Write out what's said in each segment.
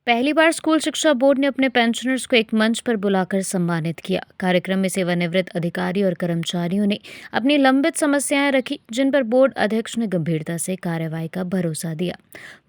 पहली बार स्कूल शिक्षा बोर्ड ने अपने पेंशनर्स को एक मंच पर बुलाकर सम्मानित किया। कार्यक्रम में सेवानिवृत्त अधिकारी और कर्मचारियों ने अपनी लंबित समस्याएं रखी, जिन पर बोर्ड अध्यक्ष ने गंभीरता से कार्यवाही का भरोसा दिया।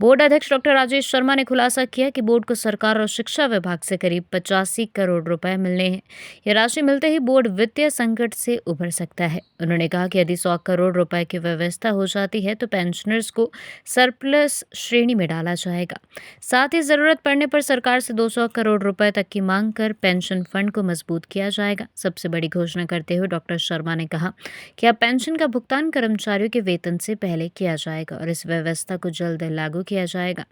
बोर्ड अध्यक्ष डॉक्टर राजेश शर्मा ने खुलासा किया कि बोर्ड को सरकार और शिक्षा विभाग से करीब 85 करोड़ रुपए मिलने हैं। यह राशि मिलते ही बोर्ड वित्तीय संकट से उभर सकता है। उन्होंने कहा कि यदि 100 करोड़ रुपए की व्यवस्था हो जाती है तो पेंशनर्स को सरप्लस श्रेणी में डाला जाएगा। साथ ही जरूरत पड़ने पर सरकार से 200 करोड़ रुपए तक की मांग कर पेंशन फंड को मजबूत किया जाएगा। सबसे बड़ी घोषणा करते हुए डॉक्टर शर्मा ने कहा कि अब पेंशन का भुगतान कर्मचारियों के वेतन से पहले किया जाएगा और इस व्यवस्था को जल्द लागू किया जाएगा।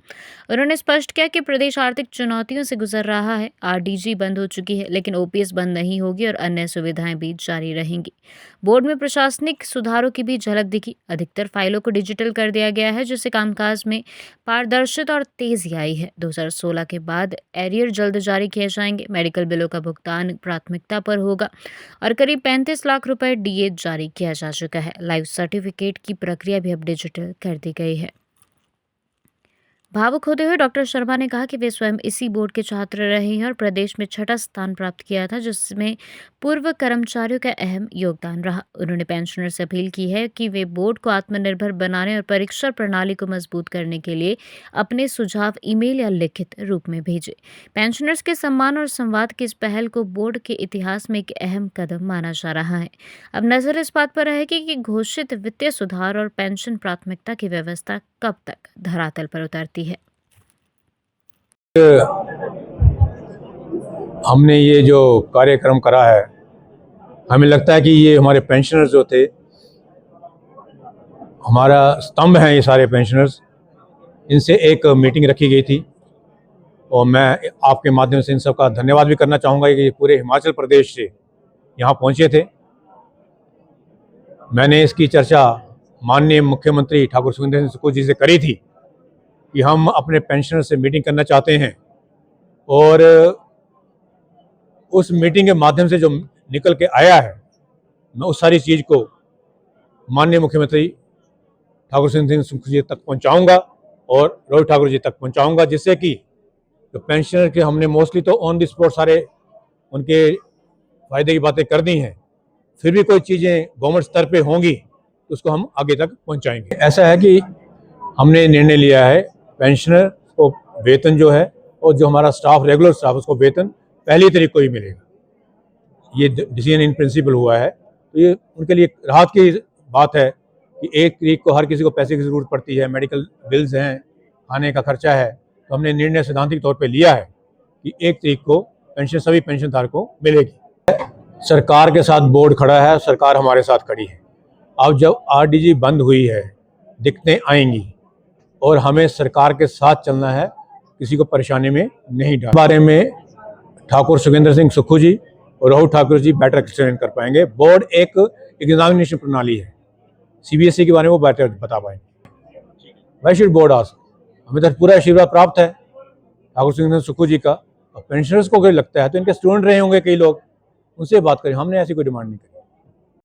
उन्होंने स्पष्ट किया कि प्रदेश आर्थिक चुनौतियों से गुजर रहा है। आरडीजी बंद हो चुकी है, लेकिन ओपीएस बंद नहीं होगी और अन्य सुविधाएं भी जारी रहेंगी। बोर्ड में प्रशासनिक सुधारों की भी झलक दिखी। अधिकतर फाइलों को डिजिटल कर दिया गया है, जिससे कामकाज में पारदर्शिता और तेजी आई है। 2016 के बाद एरियर जल्द जारी किए जाएंगे। मेडिकल बिलों का भुगतान प्राथमिकता पर होगा और करीब 35 लाख रुपए डीए जारी किया जा चुका है। लाइफ सर्टिफिकेट की प्रक्रिया भी अब डिजिटल कर दी गई है। भावुक होते हुए डॉक्टर शर्मा ने कहा कि वे स्वयं इसी बोर्ड के छात्र रहे हैं और प्रदेश में 6ठा स्थान प्राप्त किया था, जिसमें पूर्व कर्मचारियों का अहम योगदान रहा। उन्होंने पेंशनर से अपील की है कि वे बोर्ड को आत्मनिर्भर बनाने और परीक्षा प्रणाली को मजबूत करने के लिए अपने सुझाव ईमेल या लिखित रूप में भेजें। पेंशनर्स के सम्मान और संवाद की इस पहल को बोर्ड के इतिहास में एक अहम कदम माना जा रहा है। अब नजर इस बात पर रहेगी कि घोषित वित्तीय सुधार और पेंशन प्राथमिकता की व्यवस्था कब तक धरातल पर उतरती है। हमने ये जो कार्यक्रम करा है, हमें लगता है कि ये हमारे पेंशनर्स जो थे, हमारा स्तंभ हैं ये सारे पेंशनर्स। इनसे एक मीटिंग रखी गई थी और मैं आपके माध्यम से इन सब का धन्यवाद भी करना चाहूँगा कि पूरे हिमाचल प्रदेश से यहाँ पहुँचे थे। मैंने इसकी चर्चा माननीय मुख्यमंत्री ठाकुर सुखविंदर सिंह सुक्खू जी से करी थी कि हम अपने पेंशनर से मीटिंग करना चाहते हैं, और उस मीटिंग के माध्यम से जो निकल के आया है, मैं उस सारी चीज़ को माननीय मुख्यमंत्री ठाकुर सिंह सुक्खू जी तक पहुंचाऊंगा और रोहित ठाकुर जी तक पहुंचाऊंगा, जिससे कि जो पेंशनर के हमने मोस्टली तो ऑन द स्पॉट सारे उनके फ़ायदे की बातें कर दी हैं, फिर भी कोई चीज़ें गवर्नमेंट स्तर पे होंगी तो उसको हम आगे तक पहुंचाएंगे। ऐसा है कि हमने निर्णय लिया है पेंशनर को वेतन जो है, और जो हमारा स्टाफ रेगुलर स्टाफ उसको वेतन पहली तारीख को ही मिलेगा। ये डिसीजन इन प्रिंसिपल हुआ है, तो ये उनके लिए राहत की बात है कि 1 तारीख को हर किसी को पैसे की ज़रूरत पड़ती है, मेडिकल बिल्स हैं, खाने का खर्चा है, तो हमने निर्णय सैद्धांतिक तौर पे लिया है कि 1 तारीख को पेंशन सभी पेंशनधारकों को मिलेगी। सरकार के साथ बोर्ड खड़ा है, सरकार हमारे साथ खड़ी है। अब जब आरडीजी बंद हुई है, दिक्कतें आएंगी और हमें सरकार के साथ चलना है, किसी को परेशानी में नहीं डालना। बारे में ठाकुर सुखविंदर सिंह सुक्खू जी और राहुल ठाकुर जी बेटर एक्सप्लेन कर पाएंगे। बोर्ड एक एग्जामिनेशन प्रणाली है, सीबीएसई के बारे में वो बेटर बता पाएंगे। Why should board ask? हमें तो पूरा आशीर्वाद प्राप्त है ठाकुर सुखविंदर सुक्खू जी का। और पेंशनर्स को कोई लगता है तो इनके स्टूडेंट रहे होंगे कई लोग, उनसे बात करें, हमने ऐसी कोई डिमांड नहीं करी।